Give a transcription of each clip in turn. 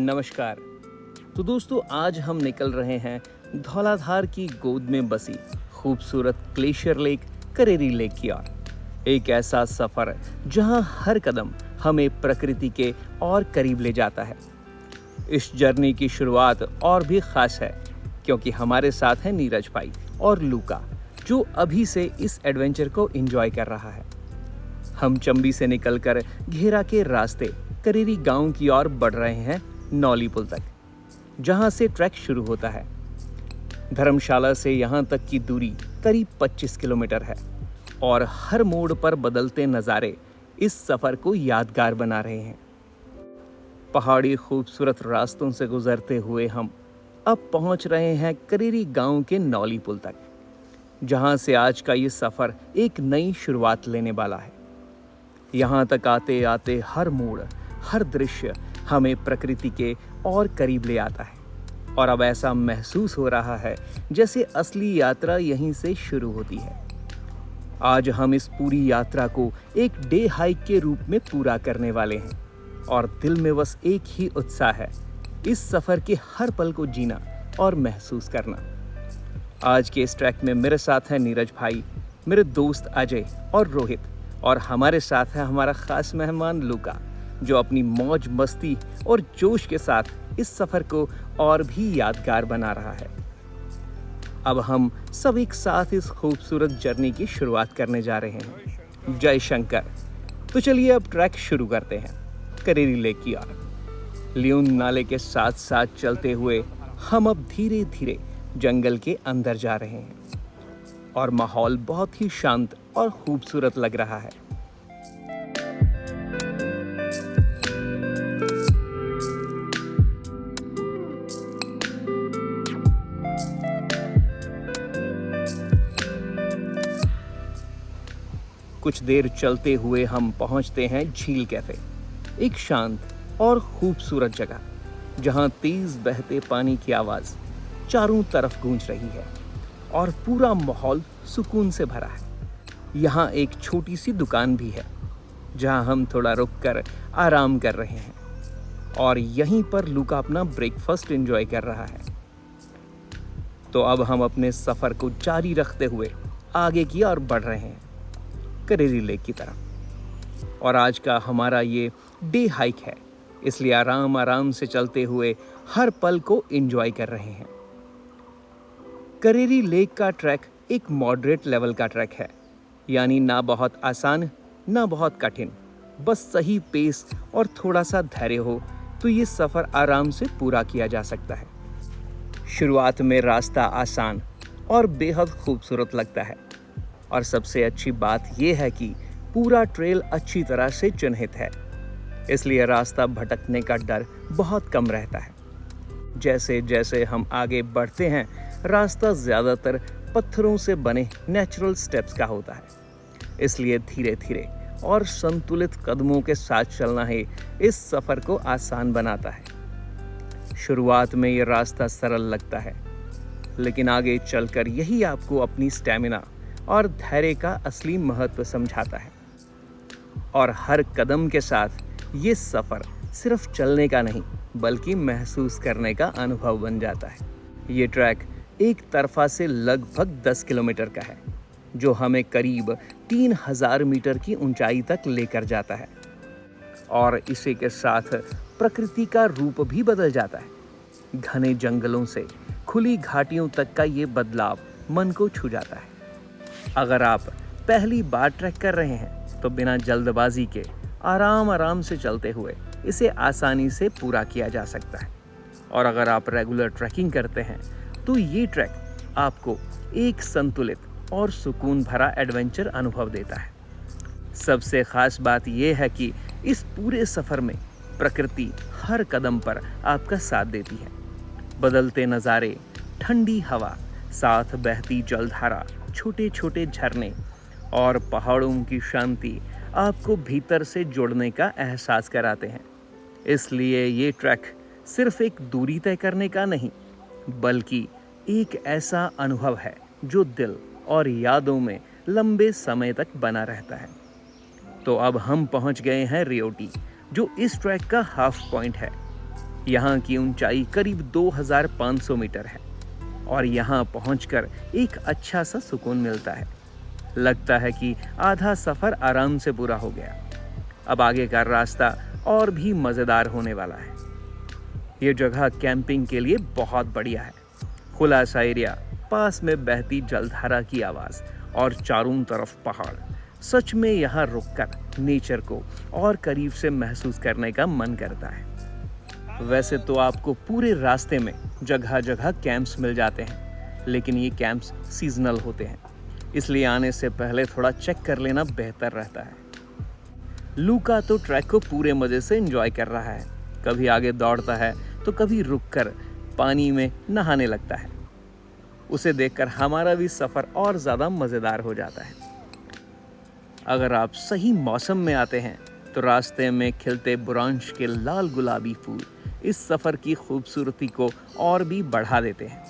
नमस्कार। तो दोस्तों, आज हम निकल रहे हैं धौलाधार की गोद में बसी खूबसूरत ग्लेशियर लेक करेरी लेक की ओर। एक ऐसा सफर जहां हर कदम हमें प्रकृति के और करीब ले जाता है। इस जर्नी की शुरुआत और भी खास है क्योंकि हमारे साथ है नीरज भाई और लूका, जो अभी से इस एडवेंचर को एंजॉय कर रहा है। हम चंबी से निकलकर घेरा के रास्ते करेरी गांव की ओर बढ़ रहे हैं नौली पुल तक, जहां से ट्रैक शुरू होता है। धर्मशाला से यहां तक की दूरी करीब 25 किलोमीटर है और हर मोड़ पर बदलते नज़ारे इस सफ़र को यादगार बना रहे हैं। पहाड़ी खूबसूरत रास्तों से गुजरते हुए हम अब पहुंच रहे हैं करेरी गांव के नौली पुल तक, जहां से आज का ये सफ़र एक नई शुरुआत लेने वाला है। यहाँ तक आते आते हर मोड़, हर दृश्य हमें प्रकृति के और करीब ले आता है और अब ऐसा महसूस हो रहा है जैसे असली यात्रा यहीं से शुरू होती है। आज हम इस पूरी यात्रा को एक डे हाइक के रूप में पूरा करने वाले हैं और दिल में बस एक ही उत्साह है, इस सफ़र के हर पल को जीना और महसूस करना। आज के इस ट्रैक में मेरे साथ हैं नीरज भाई, मेरे दोस्त अजय और रोहित, और हमारे साथ है हमारा खास मेहमान लूका, जो अपनी मौज मस्ती और जोश के साथ इस सफ़र को और भी यादगार बना रहा है। अब हम सब एक साथ इस खूबसूरत जर्नी की शुरुआत करने जा रहे हैं। जय शंकर। तो चलिए अब ट्रैक शुरू करते हैं करेरी लेक की ओर। लियोन नाले के साथ साथ चलते हुए हम अब धीरे धीरे जंगल के अंदर जा रहे हैं और माहौल बहुत ही शांत और खूबसूरत लग रहा है। कुछ देर चलते हुए हम पहुंचते हैं झील कैफे, एक शांत और खूबसूरत जगह जहां तेज बहते पानी की आवाज चारों तरफ गूंज रही है और पूरा माहौल सुकून से भरा है। यहाँ एक छोटी सी दुकान भी है जहाँ हम थोड़ा रुककर आराम कर रहे हैं और यहीं पर लूका अपना ब्रेकफास्ट एंजॉय कर रहा है। तो अब हम अपने सफ़र को जारी रखते हुए आगे की ओर बढ़ रहे हैं करेरी लेक की तरफ। और आज का हमारा ये डे हाइक है, इसलिए आराम आराम से चलते हुए हर पल को एंजॉय कर रहे हैं। करेरी लेक का ट्रैक एक मॉडरेट लेवल का ट्रैक है, यानी ना बहुत आसान ना बहुत कठिन, बस सही पेस और थोड़ा सा धैर्य हो तो ये सफ़र आराम से पूरा किया जा सकता है। शुरुआत में रास्ता आसान और बेहद खूबसूरत लगता है और सबसे अच्छी बात यह है कि पूरा ट्रेल अच्छी तरह से चिन्हित है, इसलिए रास्ता भटकने का डर बहुत कम रहता है। जैसे जैसे हम आगे बढ़ते हैं, रास्ता ज़्यादातर पत्थरों से बने नेचुरल स्टेप्स का होता है, इसलिए धीरे धीरे और संतुलित कदमों के साथ चलना ही इस सफ़र को आसान बनाता है। शुरुआत में ये रास्ता सरल लगता है, लेकिन आगे चलकर यही आपको अपनी स्टैमिना और धैर्य का असली महत्व समझाता है। और हर कदम के साथ ये सफ़र सिर्फ चलने का नहीं बल्कि महसूस करने का अनुभव बन जाता है। ये ट्रैक एक तरफा से लगभग 10 किलोमीटर का है, जो हमें करीब 3000 मीटर की ऊंचाई तक लेकर जाता है और इसी के साथ प्रकृति का रूप भी बदल जाता है। घने जंगलों से खुली घाटियों तक का ये बदलाव मन को छू जाता है। अगर आप पहली बार ट्रैक कर रहे हैं तो बिना जल्दबाजी के आराम आराम से चलते हुए इसे आसानी से पूरा किया जा सकता है। और अगर आप रेगुलर ट्रैकिंग करते हैं तो ये ट्रैक आपको एक संतुलित और सुकून भरा एडवेंचर अनुभव देता है। सबसे खास बात यह है कि इस पूरे सफ़र में प्रकृति हर कदम पर आपका साथ देती है। बदलते नज़ारे, ठंडी हवा, साथ बहती जलधारा, छोटे छोटे झरने और पहाड़ों की शांति आपको भीतर से जुड़ने का एहसास कराते हैं। इसलिए ये ट्रैक सिर्फ एक दूरी तय करने का नहीं बल्कि एक ऐसा अनुभव है जो दिल और यादों में लंबे समय तक बना रहता है। तो अब हम पहुंच गए हैं रियोटी, जो इस ट्रैक का हाफ पॉइंट है। यहाँ की ऊंचाई करीब 2500 मीटर है और यहाँ पहुंचकर एक अच्छा सा सुकून मिलता है। लगता है कि आधा सफर आराम से पूरा हो गया। अब आगे का रास्ता और भी मजेदार होने वाला है। ये जगह कैंपिंग के लिए बहुत बढ़िया है। खुला सा एरिया, पास में बहती जलधारा की आवाज और चारों तरफ पहाड़। सच में यहाँ रुककर नेचर को और करीब से महसूस करने का मन करता है। वैसे तो आपको पूरे रास्ते में जगह जगह कैंप्स मिल जाते हैं, लेकिन ये कैंप्स सीजनल होते हैं, इसलिए आने से पहले थोड़ा चेक कर लेना बेहतर रहता है। लूका तो ट्रैक को पूरे मजे से एंजॉय कर रहा है। कभी आगे दौड़ता है तो कभी रुककर पानी में नहाने लगता है। उसे देखकर हमारा भी सफर और ज्यादा मजेदार हो जाता है। अगर आप सही मौसम में आते हैं तो रास्ते में खिलते बुरांश के लाल गुलाबी फूल इस सफर की खूबसूरती को और भी बढ़ा देते हैं।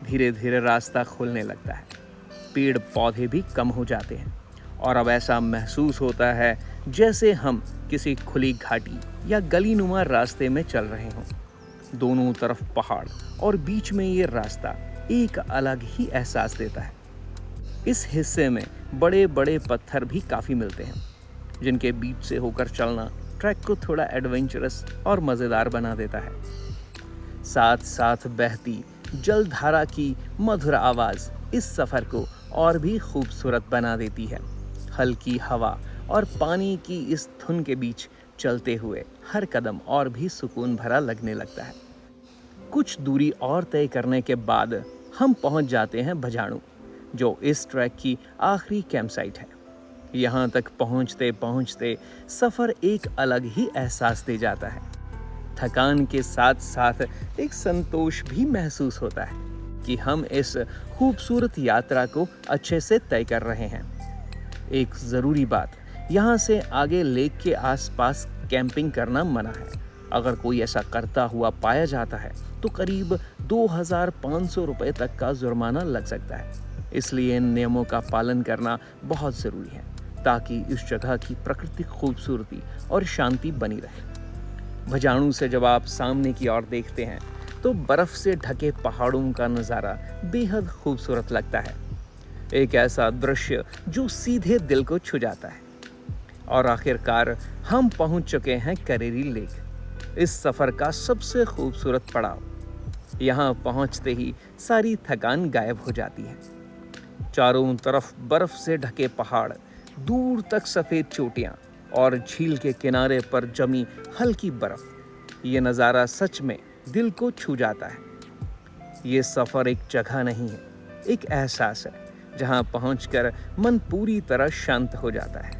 धीरे धीरे रास्ता खुलने लगता है, पेड़ पौधे भी कम हो जाते हैं और अब ऐसा महसूस होता है जैसे हम किसी खुली घाटी या गलीनुमा रास्ते में चल रहे हों। दोनों तरफ पहाड़ और बीच में ये रास्ता एक अलग ही एहसास देता है। इस हिस्से में बड़े बड़े पत्थर भी काफ़ी मिलते हैं, जिनके बीच से होकर चलना ट्रैक को थोड़ा एडवेंचरस और मज़ेदार बना देता है। साथ साथ बहती जलधारा की मधुर आवाज़ इस सफ़र को और भी खूबसूरत बना देती है। हल्की हवा और पानी की इस धुन के बीच चलते हुए हर कदम और भी सुकून भरा लगने लगता है। कुछ दूरी और तय करने के बाद हम पहुंच जाते हैं भजाणु, जो इस ट्रैक की आखिरी कैंप साइट है। यहाँ तक पहुँचते पहुँचते सफ़र एक अलग ही एहसास दे जाता है। थकान के साथ साथ एक संतोष भी महसूस होता है कि हम इस खूबसूरत यात्रा को अच्छे से तय कर रहे हैं। एक ज़रूरी बात, यहाँ से आगे लेक के आसपास कैंपिंग करना मना है। अगर कोई ऐसा करता हुआ पाया जाता है तो करीब 2500 रुपये तक का जुर्माना लग सकता है। इसलिए इन नियमों का पालन करना बहुत ज़रूरी है ताकि इस जगह की प्राकृतिक खूबसूरती और शांति बनी रहे। भजाणु से जब आप सामने की ओर देखते हैं तो बर्फ़ से ढके पहाड़ों का नज़ारा बेहद खूबसूरत लगता है। एक ऐसा दृश्य जो सीधे दिल को छू जाता है। और आखिरकार हम पहुंच चुके हैं करेरी लेक, इस सफ़र का सबसे खूबसूरत पड़ाव। यहाँ पहुँचते ही सारी थकान गायब हो जाती है। चारों तरफ बर्फ़ से ढके पहाड़, दूर तक सफ़ेद चोटियाँ और झील के किनारे पर जमी हल्की बर्फ़। ये नज़ारा सच में दिल को छू जाता है। ये सफ़र एक जगह नहीं है, एक एहसास है जहाँ पहुंचकर मन पूरी तरह शांत हो जाता है।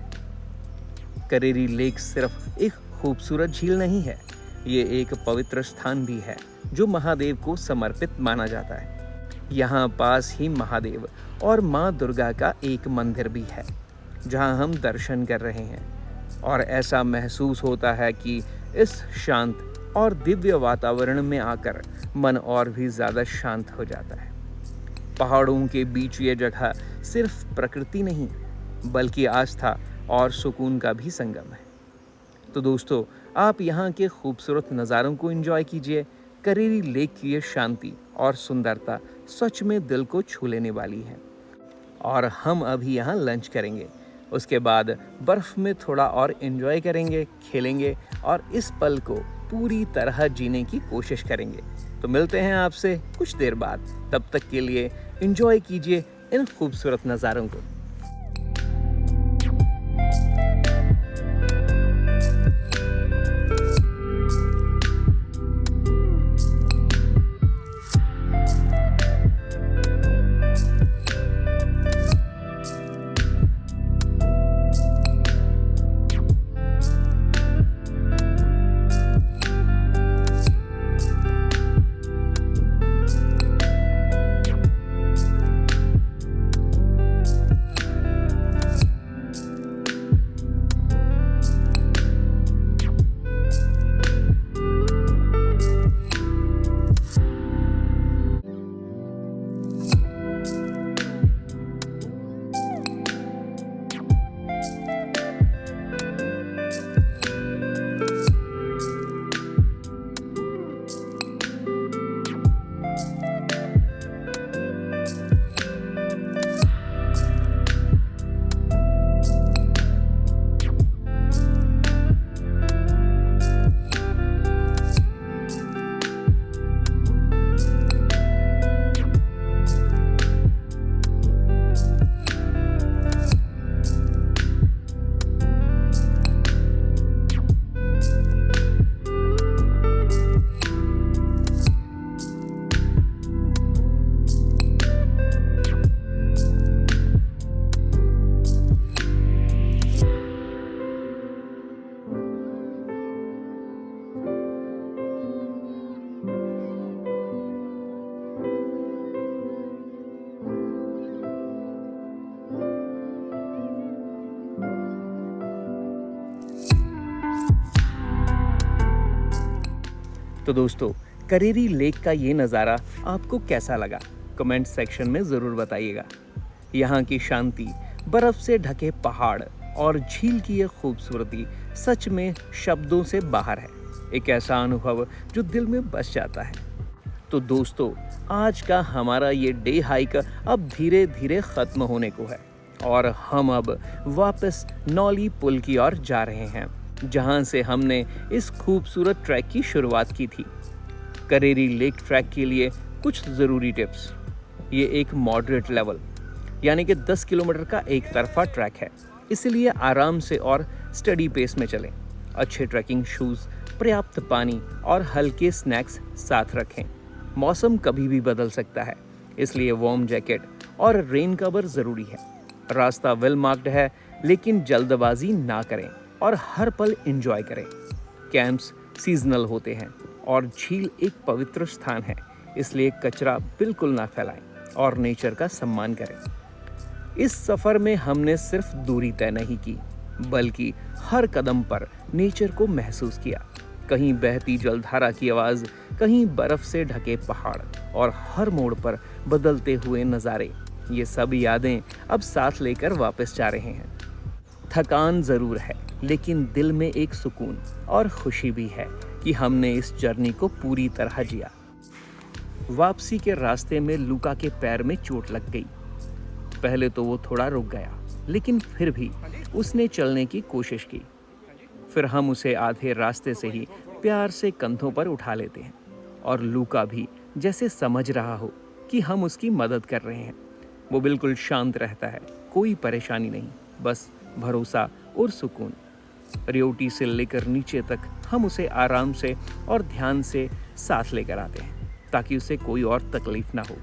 करेरी लेक सिर्फ एक खूबसूरत झील नहीं है, ये एक पवित्र स्थान भी है जो महादेव को समर्पित माना जाता है। यहाँ पास ही महादेव और माँ दुर्गा का एक मंदिर भी है जहाँ हम दर्शन कर रहे हैं और ऐसा महसूस होता है कि इस शांत और दिव्य वातावरण में आकर मन और भी ज़्यादा शांत हो जाता है। पहाड़ों के बीच ये जगह सिर्फ प्रकृति नहीं बल्कि आस्था और सुकून का भी संगम है। तो दोस्तों, आप यहाँ के खूबसूरत नज़ारों को एंजॉय कीजिए। करेरी लेक की ये शांति और सुंदरता सच में दिल को छू लेने वाली है। और हम अभी यहाँ लंच करेंगे, उसके बाद बर्फ़ में थोड़ा और एंजॉय करेंगे, खेलेंगे और इस पल को पूरी तरह जीने की कोशिश करेंगे। तो मिलते हैं आपसे कुछ देर बाद। तब तक के लिए एंजॉय कीजिए इन खूबसूरत नज़ारों को। तो दोस्तों, करेरी लेक का ये नज़ारा आपको कैसा लगा? कमेंट सेक्शन में ज़रूर बताइएगा। यहाँ की शांति, बर्फ से ढके पहाड़ और झील की ये खूबसूरती सच में शब्दों से बाहर है। एक ऐसा अनुभव जो दिल में बस जाता है। तो दोस्तों, आज का हमारा ये डे हाइक अब धीरे धीरे ख़त्म होने को है और हम अब वापस नौली पुल की ओर जा रहे हैं, जहां से हमने इस खूबसूरत ट्रैक की शुरुआत की थी। करेरी लेक ट्रैक के लिए कुछ ज़रूरी टिप्स। ये एक मॉडरेट लेवल यानी कि 10 किलोमीटर का एक तरफा ट्रैक है, इसलिए आराम से और स्टडी पेस में चलें। अच्छे ट्रैकिंग शूज़, पर्याप्त पानी और हल्के स्नैक्स साथ रखें। मौसम कभी भी बदल सकता है, इसलिए वार्म जैकेट और रेन कवर ज़रूरी है। रास्ता वेल मार्क्ड है, लेकिन जल्दबाजी ना करें और हर पल एंजॉय करें। कैंप्स सीजनल होते हैं और झील एक पवित्र स्थान है, इसलिए कचरा बिल्कुल ना फैलाएं और नेचर का सम्मान करें। इस सफ़र में हमने सिर्फ दूरी तय नहीं की, बल्कि हर कदम पर नेचर को महसूस किया। कहीं बहती जलधारा की आवाज़, कहीं बर्फ से ढके पहाड़ और हर मोड़ पर बदलते हुए नज़ारे। ये सब यादें अब साथ लेकर वापस जा रहे हैं। थकान ज़रूर है, लेकिन दिल में एक सुकून और खुशी भी है कि हमने इस जर्नी को पूरी तरह जिया। वापसी के रास्ते में लूका के पैर में चोट लग गई। पहले तो वो थोड़ा रुक गया, लेकिन फिर भी उसने चलने की कोशिश की। फिर हम उसे आधे रास्ते से ही प्यार से कंधों पर उठा लेते हैं और लूका भी जैसे समझ रहा हो कि हम उसकी मदद कर रहे हैं। वो बिल्कुल शांत रहता है, कोई परेशानी नहीं, बस भरोसा और सुकून। रियोटी से लेकर नीचे तक हम उसे आराम से और ध्यान से साथ लेकर आते हैं, ताकि उसे कोई और तकलीफ ना हो।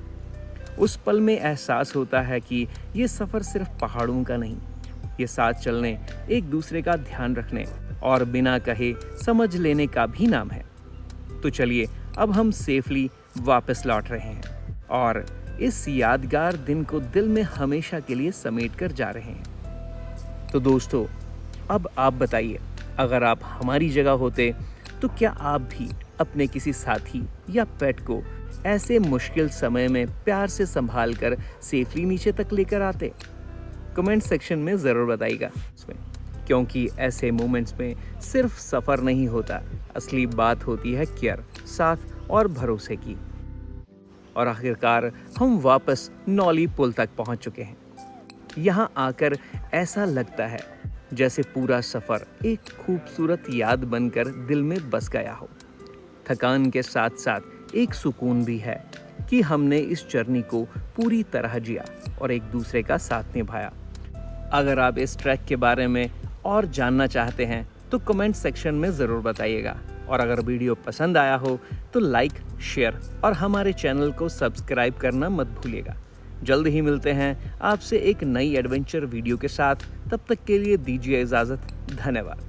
उस पल में एहसास होता है कि ये सफ़र सिर्फ पहाड़ों का नहीं, ये साथ चलने, एक दूसरे का ध्यान रखने और बिना कहे समझ लेने का भी नाम है। तो चलिए, अब हम सेफली वापस लौट रहे हैं और इस यादगार दिन को दिल में हमेशा के लिए समेट कर जा रहे हैं। तो दोस्तों, अब आप बताइए, अगर आप हमारी जगह होते तो क्या आप भी अपने किसी साथी या पेट को ऐसे मुश्किल समय में प्यार से संभाल कर सेफली नीचे तक लेकर आते? कमेंट सेक्शन में ज़रूर बताइएगा, क्योंकि ऐसे मोमेंट्स में सिर्फ सफ़र नहीं होता, असली बात होती है केयर, साथ और भरोसे की। और आखिरकार हम वापस नौली पुल तक पहुंच चुके हैं। यहाँ आकर ऐसा लगता है जैसे पूरा सफ़र एक खूबसूरत याद बनकर दिल में बस गया हो। थकान के साथ साथ एक सुकून भी है कि हमने इस जर्नी को पूरी तरह जिया और एक दूसरे का साथ निभाया। अगर आप इस ट्रैक के बारे में और जानना चाहते हैं तो कमेंट सेक्शन में ज़रूर बताइएगा। और अगर वीडियो पसंद आया हो तो लाइक, शेयर और हमारे चैनल को सब्सक्राइब करना मत भूलिएगा। जल्द ही मिलते हैं आपसे एक नई एडवेंचर वीडियो के साथ। तब तक के लिए दीजिए इजाज़त। धन्यवाद।